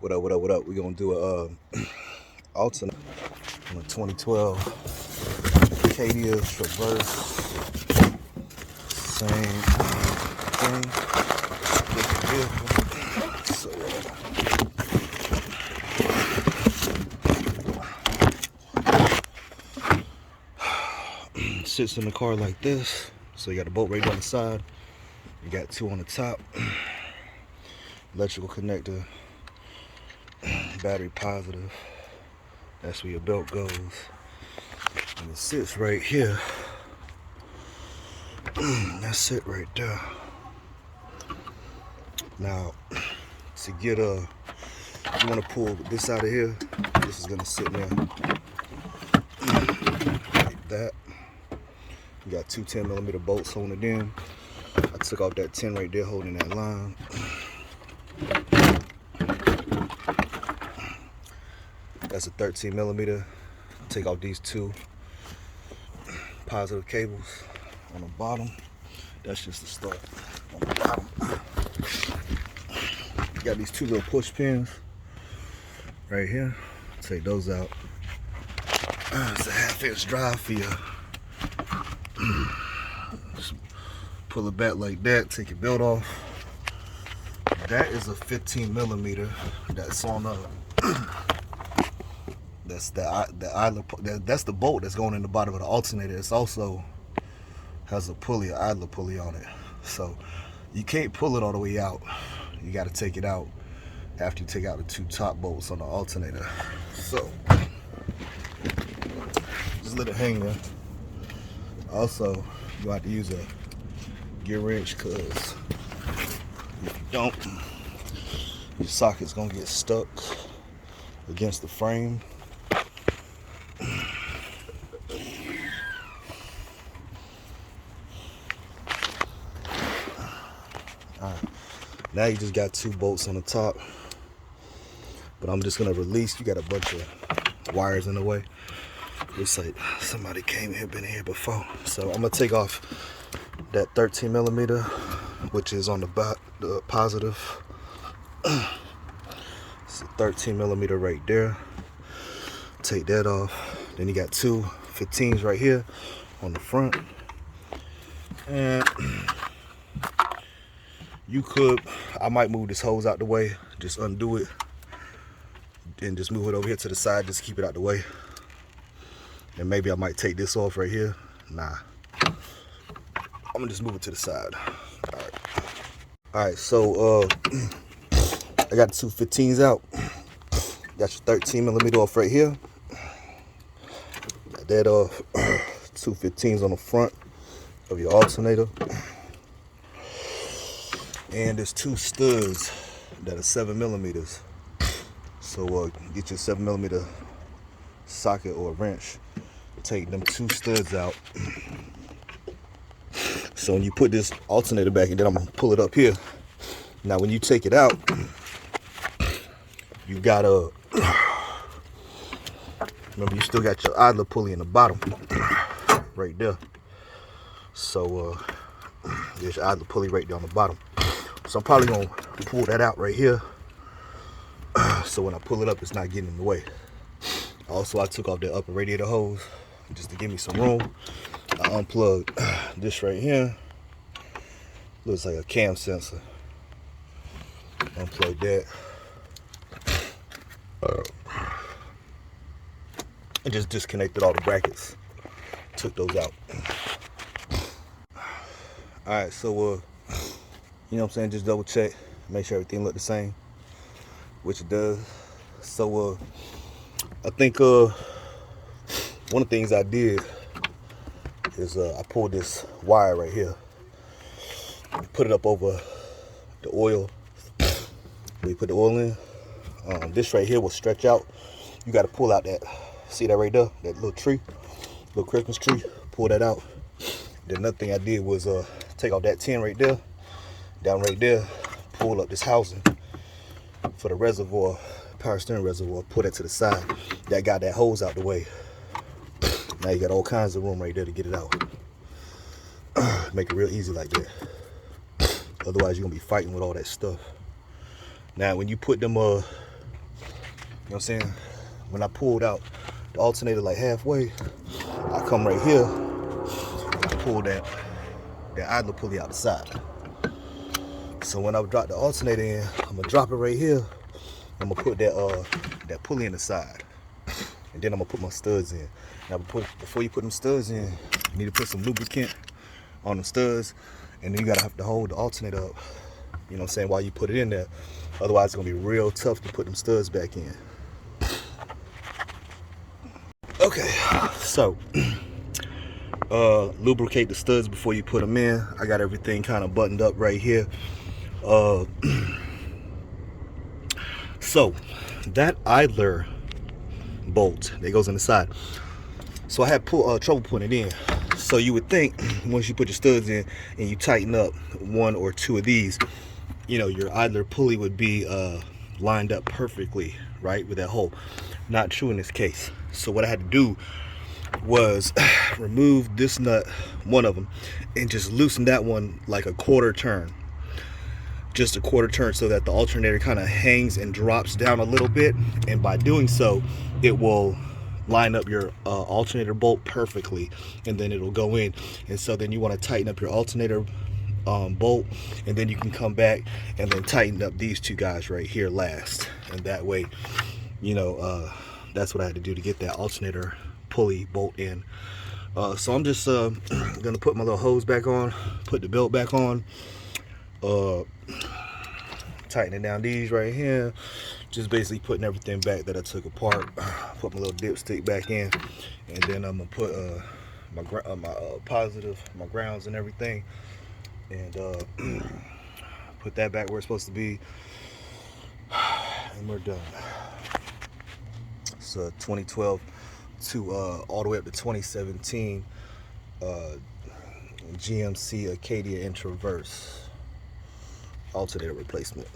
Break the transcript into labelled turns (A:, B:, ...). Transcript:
A: What up, what up, what up? We're gonna do a alternator on a 2012 Acadia Traverse. Same thing. Different vehicle. So sits in the car like this. So you got a bolt right on the side. You got two on the top. Electrical connector. Battery positive. That's where your belt goes. And it sits right here. That's it right there. Now, to get you want to pull this out of here. This is gonna sit there like that. You got two 10mm bolts holding it in. I took off that 10 right there holding that line. That's a 13mm. Take off these two positive cables on the bottom. That's just the start on the bottom. Got these two little push pins right here. Take those out. It's a 1/2-inch drive for you. Just pull it back like that. Take your belt off. That is a 15mm. That's on the. That's that's the bolt that's going in the bottom of the alternator. It's also has a pulley, an idler pulley on it. So you can't pull it all the way out. You got to take it out after you take out the two top bolts on the alternator. So just let it hang there. Also, you have to use a gear wrench because if you don't, your socket's gonna get stuck against the frame. Alright, now you just got two bolts on the top, but I'm just gonna release. You got a bunch of wires in the way. Looks like somebody came here, been here before. So I'm gonna take off that 13mm, which is on the positive. It's a 13mm right there. Take that off. Then you got two 15s right here on the front. And I might move this hose out the way, just undo it, and just move it over here to the side, just keep it out the way. And maybe I might take this off right here. Nah. I'm gonna just move it to the side. Alright, so I got the two 15s out. Got your 13mm off right here. Got that off. Two 15s on the front of your alternator. And there's two studs that are 7mm. So get your 7mm socket or wrench. Take them two studs out. So when you put this alternator back, and then I'm gonna pull it up here. Now when you take it out, you gotta remember you still got your idler pulley in the bottom right there. So there's your idler pulley right there on the bottom. So I'm probably gonna pull that out right here. So when I pull it up, it's not getting in the way. Also, I took off the upper radiator hose just to give me some room. I unplugged this right here. Looks like a cam sensor. Unplug that. And just disconnected all the brackets. Took those out. Alright, so you know what I'm saying, just double check, make sure everything look the same, which it does. So I think one of the things I did is I pulled this wire right here, put it up over the oil. When you put the oil in, this right here will stretch out. You got to pull out that, see that right there, that little tree, little Christmas tree, pull that out. Then another thing I did was take off that 10 right there, down right there, pull up this housing for the reservoir, power steering reservoir, put that to the side. That got that hose out the way. Now you got all kinds of room right there to get it out. Make it real easy like that. Otherwise you're gonna be fighting with all that stuff. Now when you put them what I'm saying? When I pulled out the alternator like halfway, I come right here and I pull that idler pulley out the side. So when I drop the alternator in, I'm gonna drop it right here. I'm gonna put that pulley in the side, and then I'm gonna put my studs in. Now before you put them studs in, you need to put some lubricant on the studs, and then you gotta have to hold the alternator up. You know what I'm saying? While you put it in there, otherwise it's gonna be real tough to put them studs back in. Okay, so lubricate the studs before you put them in. I got everything kind of buttoned up right here. So that idler bolt that goes in the side, so I had trouble putting it in. So you would think once you put your studs in and you tighten up one or two of these, you know, your idler pulley would be lined up perfectly, right, with that hole. Not true in this case. So what I had to do was remove this nut, one of them, and just loosen that one like a quarter turn. Just a quarter turn, so that the alternator kind of hangs and drops down a little bit, and by doing so it will line up your alternator bolt perfectly, and then it'll go in. And so then you want to tighten up your alternator bolt, and then you can come back and then tighten up these two guys right here last, and that way, you know, that's what I had to do to get that alternator pulley bolt in. So I'm just gonna put my little hose back on, put the belt back on, tightening down these right here, just basically putting everything back that I took apart. Put my little dipstick back in, and then I'm gonna put my positive, my grounds and everything, and put that back where it's supposed to be, and we're done. So 2012 to all the way up to 2017 GMC Acadia Traverse alternator replacement.